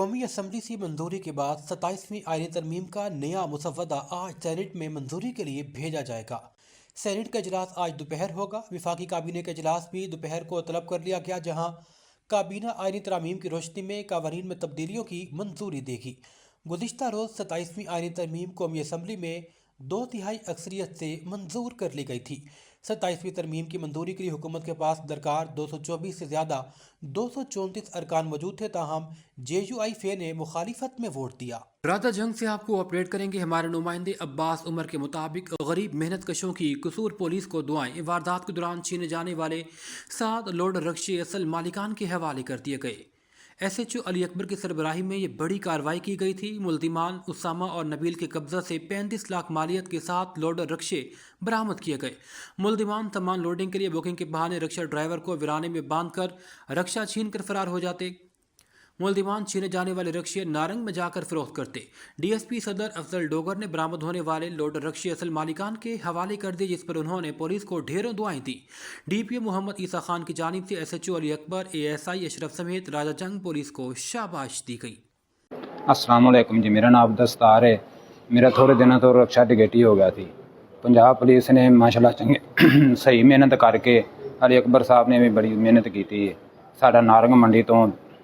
कौमी असम्बली से मंजूरी के बाद 27वीं आईनी तरमीम का नया मुसवदा आज सेनेट में मंजूरी के लिए भेजा जाएगा। सेनेट का इजलास आज दोपहर होगा। विफाकी काबीने का इजलास भी दोपहर को तलब कर लिया गया, जहां काबीना आईनी तरमीम की रोशनी में कवानीन में तब्दीलियों की मंजूरी देगी। गुज़िश्ता रोज़ 27वीं आईनी तरमीम कौमी असम्बली में 2/3 अक्सरियत से मंजूर कर ली गई थी। 27वीं तरमीम की मंजूरी के लिए हुकूमत के पास दरकार 224 से ज़्यादा 234 अरकान मौजूद थे, ताहम JUIF ने मुखालिफत में वोट दिया। राजा जंग से आपको अपडेट करेंगे हमारे नुमाइंदे अब्बास उमर के मुताबिक गरीब मेहनत कशों की कसूर पुलिस को दुआएं। वारदात के दौरान छीने जाने वाले 7 लोड रक्शे असल मालिकान के हवाले कर दिए गए। SHO अली अकबर की सरबराही में ये बड़ी कार्रवाई की गई थी। मुल्जिमान उसामा और नबील के कब्जा से 35 लाख मालियत के साथ लोडर रक्शे बरामद किए गए। मुल्जिमान सामान लोडिंग के लिए बुकिंग के बहाने रक्षा ड्राइवर को वीराने में बांधकर रक्षा छीन कर फरार हो जाते। मुल्जिमान छीने जाने वाले रक्शे नारंग में जाकर फरोख्त करते। DSP सदर अफजल डोगर ने बरामद होने वाले लोडर रक्शे असल मालिकान के हवाले कर दिए, जिस पर उन्होंने पुलिस को ढेरों दुआएं दी। DPO मोहम्मद ईसा खान की जानिब से SHO अली अकबर, ASI अशरफ समेत राजा जंग पुलिस को शाबाश दी गई। अस्सलाम वालेकुम जी, मेरा नाम दस्तार है। मेरा थोड़े दिनों तो रक्षा टिकट हो गया थी। पंजाब पुलिस ने माशाल्लाह चंगे सही मेहनत करके अली अकबर साहब ने भी बड़ी मेहनत की थी। साडा नारंग मंडी तो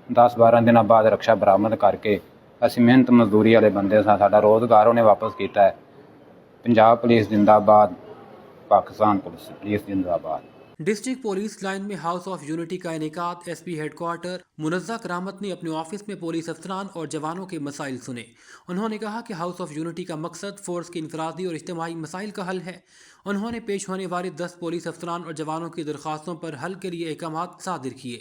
10-12 दिनों बाद रक्षा बरामद करके असी मेहनत मजदूरी वाले बंदे सा, साडा रोज़गार उन्हें वापस किया है। पंजाब पुलिस जिंदाबाद, पाकिस्तान पुलिस जिंदाबाद। डिस्ट्रिक्ट पुलिस लाइन में हाउस ऑफ यूनिटी का इनेकाद। SP हेडक्वार्टर मुनज़्ज़ा करामत ने अपने ऑफिस में पुलिस अफसरान और जवानों के मसाइल सुने। उन्होंने कहा कि हाउस ऑफ यूनिटी का मकसद फोर्स के इंफरादी और इज्तिमाई मसाइल का हल है। उन्होंने पेश होने वाली 10 पुलिस अफसरान और जवानों की दरख्वास्तों पर हल के लिए अहकामात सादिर किए।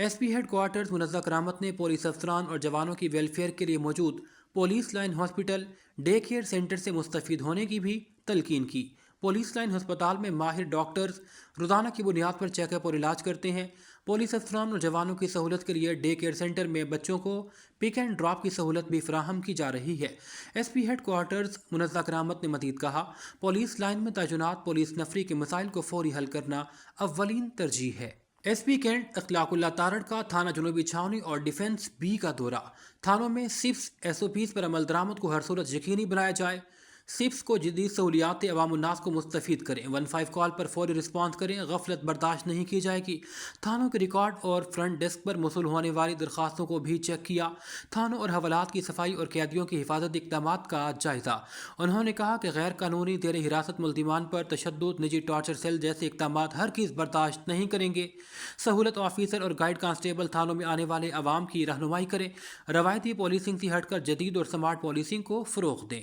SP हेडक्वार्टर मुनज़्ज़ा करामत ने पुलिस अफसरान और जवानों की वेलफेयर के लिए मौजूद police line hospital, day care centre से मुस्तफ़ीद होने की भी तलकीन की। पुलिस लाइन अस्पताल में माहिर डॉक्टर्स रोज़ाना की बुनियाद पर चेकअप और इलाज करते हैं। पुलिस अफसरान और जवानों की सहूलत के लिए डे केयर सेंटर में बच्चों को पिक एंड ड्रॉप की सहूलत भी फराहम की जा रही है। SP हेडक्वार्टर्स मुनज़्ज़ा करामत ने मज़ीद कहा, पुलिस लाइन में तैनात पुलिस नफरी के मसाइल को फौरी हल करना अव्वलीन तरजीह है। SP कैंट अखलाकुल्लाह तारड़ का थाना जनूबी छावनी और डिफेंस B का दौरा। थानों में SIPS SOPs पर अमल दरामद को हर सूरत यकीनी बनाया जाए। SIPS को जदीद सहूलियात अवाम उन्नास को मुस्तफ़ीद करें। 15 कॉल पर फौरी रिस्पॉन्स करें। गफलत बर्दाश्त नहीं की जाएगी। थानों के रिकॉर्ड और फ्रंट डेस्क पर मौसूल होने वाली दरख्वास्तों को भी चेक किया। थानों और हवालात की सफाई और कैदियों की हिफाजत इक़दामात का जायज़ा। उन्होंने कहा कि गैर कानूनी जेर हिरासत मुल्जिमान पर तशद्दुद, निजी टॉर्चर सेल जैसे इक़दामात हरगिज़ बर्दाश्त नहीं करेंगे। सहूलत ऑफिसर और गाइड कांस्टेबल थानों में आने वाले अवाम की रहनुमाई करें। रवायती पुलिसिंग से हटकर जदीद और स्मार्ट पुलिसिंग को फ़रोग़ दें।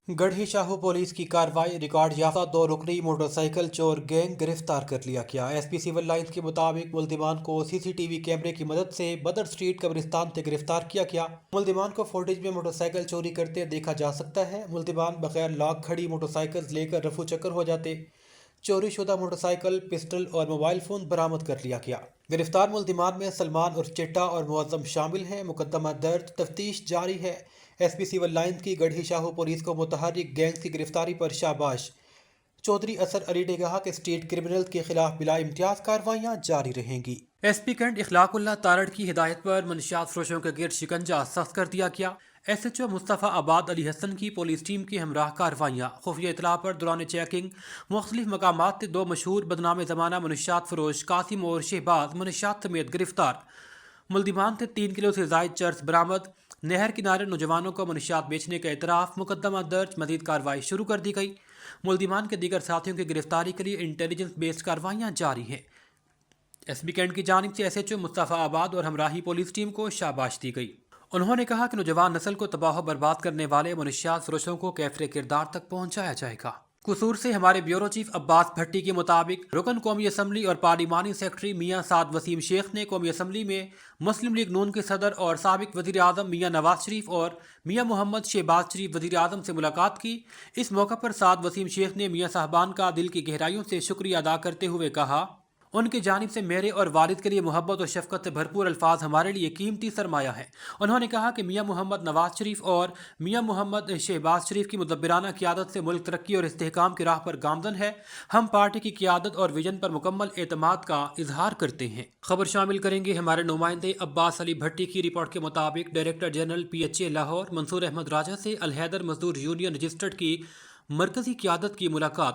गढ़ी शाहू पुलिस की कार्रवाई। रिकॉर्ड याफ्ता 2 रुकनी मोटरसाइकिल चोर गैंग गिरफ्तार कर लिया गया। SP सिविल लाइंस के मुताबिक मुल्जिमान को CCTV कैमरे की मदद से बदर स्ट्रीट कब्रिस्तान से गिरफ्तार किया गया। मुल्जिमान को फुटेज में मोटरसाइकिल चोरी करते देखा जा सकता है। मुल्जिमान बगैर लॉक खड़ी मोटरसाइकिल लेकर रफू चक्कर हो जाते। चोरी शुदा मोटरसाइकिल, पिस्टल और मोबाइल फ़ोन बरामद कर लिया गया। गिरफ्तार मुल्जिमान में सलमान और चिट्टा और मुअज्जम शामिल हैं। मुकदमा दर्ज, तफ्तीश जारी है। SP सिविल लाइंस की गढ़ी शाहू पुलिस को मुतहर्रिक गैंग्स की गिरफ्तारी पर शाबाश। चौधरी असर अली ने कहा कि स्टेट क्रिमिनल्स के खिलाफ बिला इम्तियाज कार्रवाइयाँ जारी रहेंगी। SP कैंट अखलाकुल्लाह तारड़ की हिदायत पर मनशियात फरोशों के गिरद शिकंजा सख्त कर दिया गया। SHO मुस्तफ़ा आबाद अली हसन की पुलिस टीम की हमराह कार्रवाइयाँ। खुफिया इतला पर दौरान चेकिंग मुख्तलिफ मकामात से 2 मशहूर बदनाम ज़माना मनशियात फरोश कासिम और शहबाज मनशियात समेत गिरफ्तार। मुल्जिमान से 3 किलो से ज़ायद चर्स बरामद। नहर किनारे नौजवानों को मनशियात बेचने का एतराफ़। मुकदमा दर्ज, मज़ीद कार्रवाई शुरू कर दी गई। मुल्जिमान के दीगर साथियों की गिरफ्तारी के लिए इंटेलिजेंस बेस्ड कार्रवाइयाँ जारी हैं। SP कैंट की जानिब से SHO मुस्तफ़ा आबाद और हमराही पुलिस टीम को शाबाश दी गई। उन्होंने कहा कि नौजवान नस्ल को तबाह बर्बाद करने वाले मनशियात फरोशों को कैफरे किरदार तक पहुँचाया जाएगा। कसूर से हमारे ब्यूरो चीफ अब्बास भट्टी के मुताबिक रुकन कौमी असम्बली और पार्लिमानी सेक्रेटरी मियाँ साद वसीम शेख ने कौमी असम्बली में मुस्लिम लीग नून के सदर और साबिक वज़ीर आज़म मियाँ नवाज शरीफ और मियाँ मोहम्मद शहबाज शरीफ वज़ीर आज़म से मुलाकात की। इस मौका पर साद वसीम शेख ने मियाँ साहबान का दिल की गहराइयों से शुक्रिया अदा करते हुए कहा, ان کی جانب سے میرے اور والد کے لیے محبت اور شفقت سے بھرپور الفاظ ہمارے لیے قیمتی سرمایہ ہے۔ انہوں نے کہا کہ میاں محمد نواز شریف اور میاں محمد شہباز شریف کی مدبرانہ قیادت سے ملک ترقی اور استحکام کی راہ پر گامزن ہے۔ ہم پارٹی کی قیادت اور ویژن پر مکمل اعتماد کا اظہار کرتے ہیں۔ خبر شامل کریں گے ہمارے نمائندے عباس علی بھٹی کی رپورٹ کے مطابق ڈائریکٹر جنرل PHA لاہور منصور احمد راجہ سے الحیدر مزدور یونین رجسٹرڈ کی مرکزی قیادت کی ملاقات۔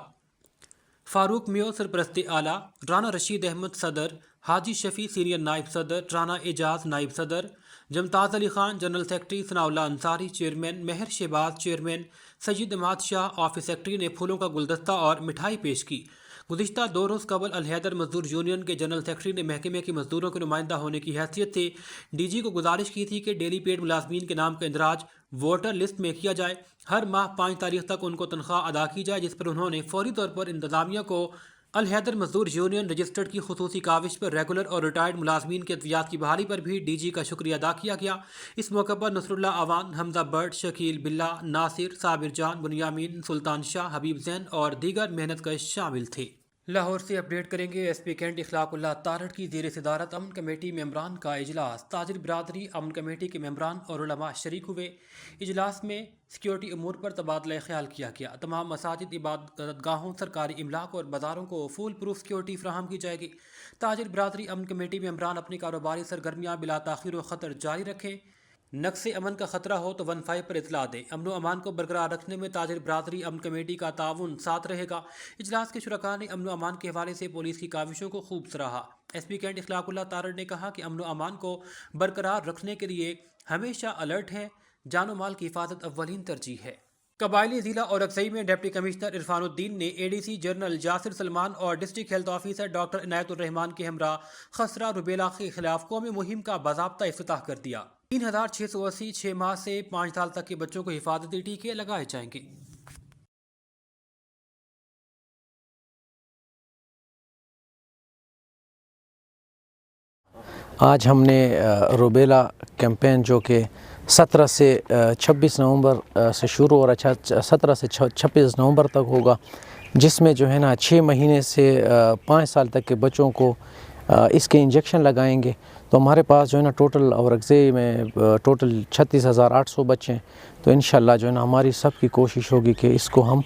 فاروق میو سرپرست اعلیٰ، رانا رشید احمد صدر، حاجی شفیع سینئر نائب صدر، رانا اعجاز نائب صدر، جمتاز علی خان جنرل سیکرٹری، ثناء اللہ انصاری چیئرمین، مہر شہباز چیئرمین، سید اماد شاہ آفس سیکرٹری نے پھولوں کا گلدستہ اور مٹھائی پیش کی۔ گزشتہ 2 روز قبل الحیدر مزدور یونین کے جنرل سیکرٹری نے محکمے کے مزدوروں کے نمائندہ ہونے کی حیثیت سے DG کو گزارش کی تھی کہ ڈیلی پیڈ ملازمین کے نام کا اندراج ووٹر لسٹ میں کیا جائے، ہر ماہ 5 تاریخ تک ان کو تنخواہ ادا کی جائے، جس پر انہوں نے فوری طور پر انتظامیہ کو الحیدر مزدور یونین رجسٹرڈ کی خصوصی کاوش پر ریگولر اور ریٹائرڈ ملازمین کے ادویات کی بحالی پر بھی DG کا شکریہ ادا کیا گیا۔ اس موقع پر نصر اللہ اوان، حمزہ بٹ، شکیل بلّہ، ناصر، صابر جان، بنیامین، سلطان شاہ، حبیب زین اور دیگر محنت کش شامل تھے۔ لاہور سے اپڈیٹ کریں گے SP کینٹ اخلاق اللہ تارڑ کی زیر صدارت امن کمیٹی ممبران کا اجلاس۔ تاجر برادری امن کمیٹی کے ممبران اور علماء شریک ہوئے۔ اجلاس میں سیکیورٹی امور پر تبادلہ خیال کیا گیا۔ تمام مساجد، عبادت گاہوں، سرکاری املاک اور بازاروں کو فول پروف سیکیورٹی فراہم کی جائے گی۔ تاجر برادری امن کمیٹی ممبران اپنی کاروباری سرگرمیاں بلا تاخیر و خطر جاری رکھیں۔ نقص امن کا خطرہ ہو تو 15 پر اطلاع دیں۔ امن و امان کو برقرار رکھنے میں تاجر برادری امن کمیٹی کا تعاون ساتھ رہے گا۔ اجلاس کے شرکاء نے امن و امان کے حوالے سے پولیس کی کاوشوں کو خوب سراہا۔ SP کینٹ اخلاق اللہ تارڑ نے کہا کہ امن و امان کو برقرار رکھنے کے لیے ہمیشہ الرٹ ہیں، جان و مال کی حفاظت اولین ترجیح ہے۔ قبائلی ضلع اورکزئی میں ڈپٹی کمشنر عرفان الدین نے ADC جنرل جاسر سلمان اور ڈسٹرکٹ ہیلتھ آفیسر ڈاکٹر عنایت الرحمان کے ہمراہ خسرہ روبیلا کے خلاف قومی مہم کا باضابطہ افتتاح کر دیا۔ 3680 6 ماہ سے 5 سال تک کے بچوں کو حفاظتی ٹیکے لگائے جائیں گے۔ آج ہم نے روبیلا کیمپین جو کہ 17 سے 26 نومبر سے شروع اور 17 سے 26 نومبر تک ہوگا، جس میں جو ہے نا 6 مہینے سے 5 سال تک کے بچوں کو اس کے انجیکشن لگائیں گے۔ تو ہمارے پاس جو ہے نا ٹوٹل اورکزئی میں ٹوٹل 36,800 بچے ہیں۔ تو انشاءاللہ جو ہے نا ہماری سب کی کوشش ہوگی کہ اس کو ہم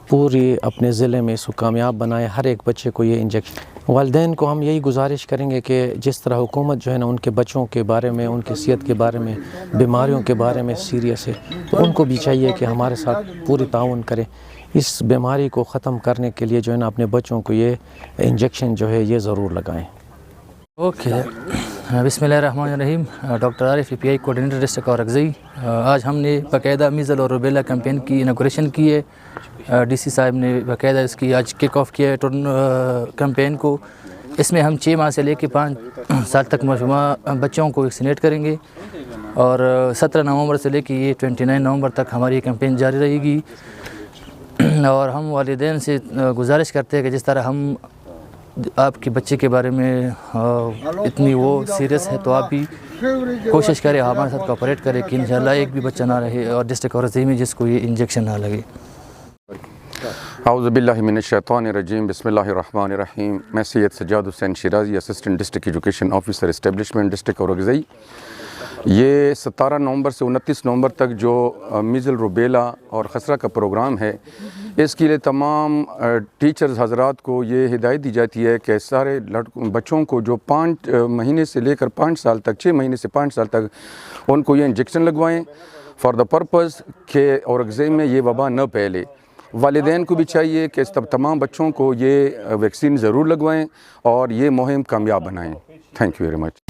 پوری اپنے ضلع میں اس کو کامیاب بنائیں، ہر ایک بچے کو یہ انجیکشن۔ والدین کو ہم یہی گزارش کریں گے کہ جس طرح حکومت جو ہے نا ان کے بچوں کے بارے میں، ان کی صحت کے بارے میں، بیماریوں کے بارے میں سیریس ہے، تو ان کو بھی چاہیے کہ ہمارے ساتھ پوری تعاون کریں۔ اس بیماری کو ختم کرنے کے لیے جو ہے نا اپنے بچوں کو یہ انجیکشن جو ہے یہ ضرور لگائیں۔ اوکے، بسم اللہ الرحمن الرحیم۔ ڈاکٹر عارف PI کوآرڈینیٹر ڈسٹرکٹ اورکزئی۔ آج ہم نے باقاعدہ میزل اور روبیلا کیمپین کی انوگریشن کی ہے۔ DC صاحب نے باقاعدہ اس کی آج کک آف کیا ہے کیمپین کو۔ اس میں ہم 6 ماہ سے لے کے 5 سال تک مجموعہ بچوں کو ویکسینیٹ کریں گے، اور 17 نومبر سے لے کے یہ 29 نومبر تک ہماری یہ کیمپین جاری رہے گی۔ اور ہم والدین سے گزارش کرتے ہیں کہ جس طرح ہم آپ کے بچے کے بارے میں اتنی وہ سیریس ہے، تو آپ بھی کوشش کریں ہمارے ساتھ کوآپریٹ کریں کہ انشاءاللہ ایک بھی بچہ نہ رہے اور ڈسٹرکٹ اورکزئی میں جس کو یہ انجیکشن نہ لگے۔ اعوذ باللہ من الشیطان الرجیم، بسم اللہ الرحمن الرحیم۔ میں Syed Sajjad Hussain Shirazi, assistant district education officer establishment district Orakzai. یہ 17 نومبر سے 29 نومبر تک جو میزل، روبیلا اور خسرہ کا پروگرام ہے، اس کے لیے تمام ٹیچرز حضرات کو یہ ہدایت دی جاتی ہے کہ سارے بچوں کو جو 5 مہینے سے لے کر 5 سال تک، 6 مہینے سے 5 سال تک ان کو یہ انجیکشن لگوائیں، فار دا پرپز کہ اورکزئی میں یہ وبا نہ پھیلے۔ والدین کو بھی چاہیے کہ تمام بچوں کو یہ ویکسین ضرور لگوائیں اور یہ مہم کامیاب بنائیں۔ Thank you very much.